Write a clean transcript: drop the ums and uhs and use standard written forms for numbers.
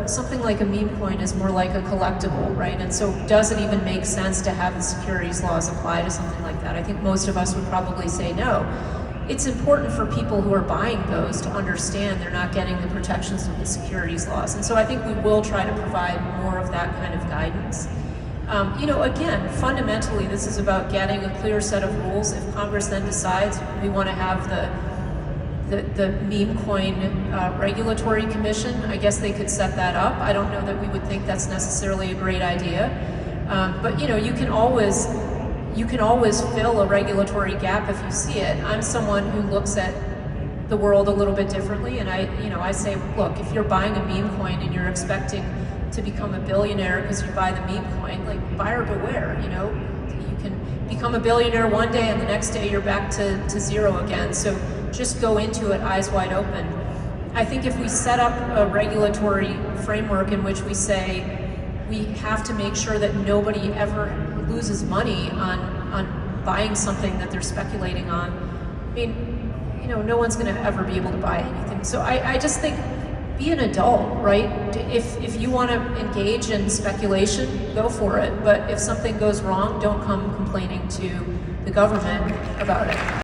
something like a meme coin is more like a collectible, right? And so does it even make sense to have the securities laws apply to something like that? I think most of us would probably say no. It's important for people who are buying those to understand they're not getting the protections of the securities laws. And so I think we will try to provide more of that kind of guidance. Again, fundamentally, this is about getting a clear set of rules. If Congress then decides we want to have the meme coin regulatory commission, I guess they could set that up. I don't know that we would think that's necessarily a great idea. But you can always fill a regulatory gap if you see it. I'm someone who looks at the world a little bit differently, and I say, look, if you're buying a meme coin and you're expecting to become a billionaire because you buy the meme coin, like, buyer beware. You can become a billionaire one day and the next day you're back to zero again. So just go into it eyes wide open. I think if we set up a regulatory framework in which we say we have to make sure that nobody ever loses money on buying something that they're speculating on, I mean, no one's going to ever be able to buy anything. So I just think, be an adult, right? If you want to engage in speculation, go for it. But if something goes wrong, don't come complaining to the government about it.